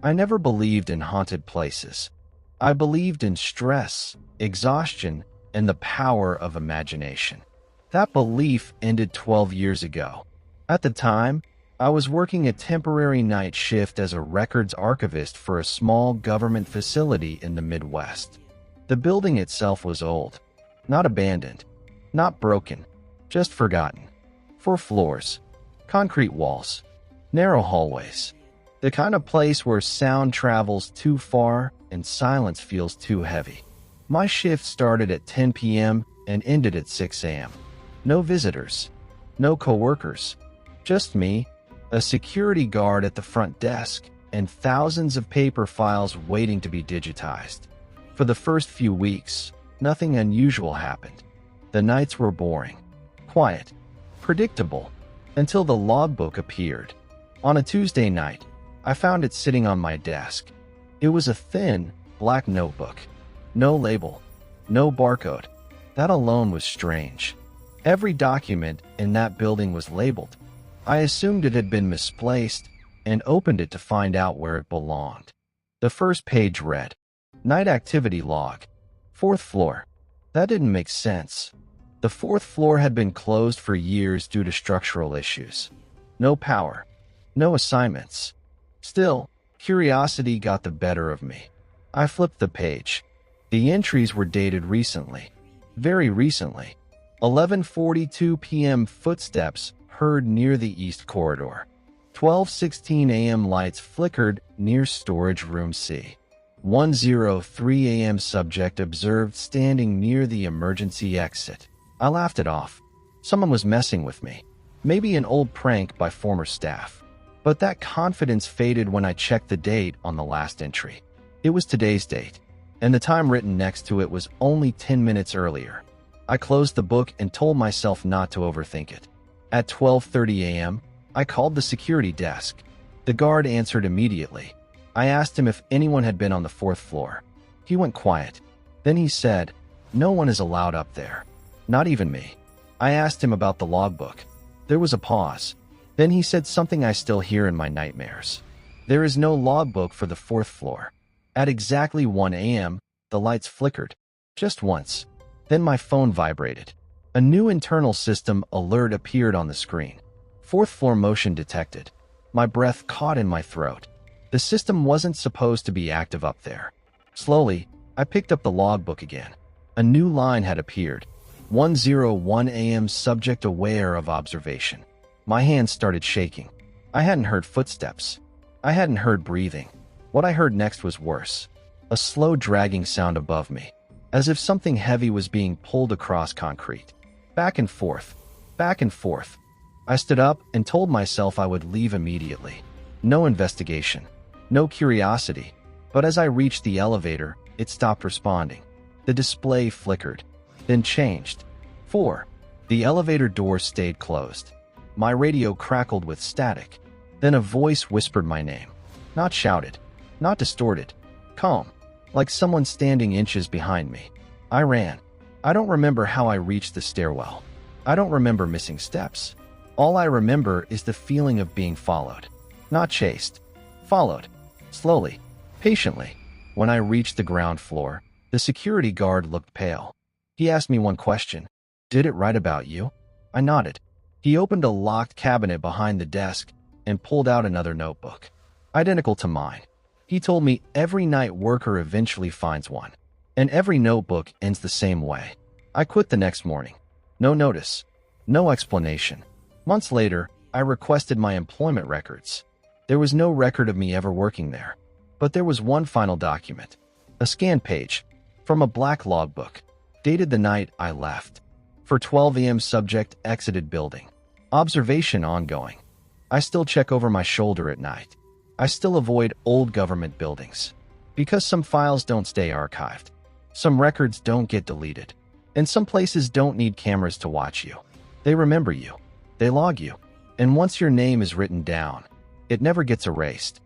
I never believed in haunted places. I believed in stress, exhaustion, and the power of imagination. That belief ended 12 years ago. At the time, I was working a temporary night shift as a records archivist for a small government facility in the Midwest. The building itself was old, not abandoned, not broken, just forgotten. 4 floors, concrete walls, narrow hallways. The kind of place where sound travels too far and silence feels too heavy. My shift started at 10 p.m. and ended at 6 a.m. No visitors, no coworkers, just me, a security guard at the front desk, and thousands of paper files waiting to be digitized. For the first few weeks, nothing unusual happened. The nights were boring, quiet, predictable, until the logbook appeared. On a Tuesday night, I found it sitting on my desk. It was a thin, black notebook. No label, no barcode. That alone was strange. Every document in that building was labeled. I assumed it had been misplaced and opened it to find out where it belonged. The first page read, "Night activity log, 4th floor." That didn't make sense. The 4th floor had been closed for years due to structural issues. No power, no assignments. Still, curiosity got the better of me. I flipped the page. The entries were dated recently, very recently. 11:42 p.m. footsteps heard near the east corridor. 12:16 a.m. lights flickered near storage room C. 1:03 a.m. subject observed standing near the emergency exit. I laughed it off. Someone was messing with me. Maybe an old prank by former staff. But that confidence faded when I checked the date on the last entry. It was today's date, and the time written next to it was only 10 minutes earlier. I closed the book and told myself not to overthink it. At 12:30 a.m., I called the security desk. The guard answered immediately. I asked him if anyone had been on the 4th floor. He went quiet. Then he said, "No one is allowed up there. Not even me." I asked him about the logbook. There was a pause. Then he said something I still hear in my nightmares. "There is no logbook for the 4th floor." At exactly 1 a.m., the lights flickered. Just once. Then my phone vibrated. A new internal system alert appeared on the screen. 4th floor motion detected. My breath caught in my throat. The system wasn't supposed to be active up there. Slowly, I picked up the logbook again. A new line had appeared. 1:01 a.m. subject aware of observation. My hands started shaking. I hadn't heard footsteps. I hadn't heard breathing. What I heard next was worse. A slow dragging sound above me, as if something heavy was being pulled across concrete. Back and forth, back and forth. I stood up and told myself I would leave immediately. No investigation, no curiosity. But as I reached the elevator, it stopped responding. The display flickered, then changed. 4. The elevator doors stayed closed. My radio crackled with static. Then a voice whispered my name. Not shouted, not distorted. Calm, like someone standing inches behind me. I ran. I don't remember how I reached the stairwell. I don't remember missing steps. All I remember is the feeling of being followed. Not chased. Followed. Slowly. Patiently. When I reached the ground floor, the security guard looked pale. He asked me one question. "Did it write about you?" I nodded. He opened a locked cabinet behind the desk and pulled out another notebook. Identical to mine. He told me every night worker eventually finds one. And every notebook ends the same way. I quit the next morning. No notice. No explanation. Months later, I requested my employment records. There was no record of me ever working there. But there was one final document. A scanned page. From a black logbook. Dated the night I left. For 12 a.m. subject exited building. Observation ongoing. I still check over my shoulder at night. I still avoid old government buildings. Because some files don't stay archived. Some records don't get deleted. And some places don't need cameras to watch you. They remember you. They log you. And once your name is written down, it never gets erased.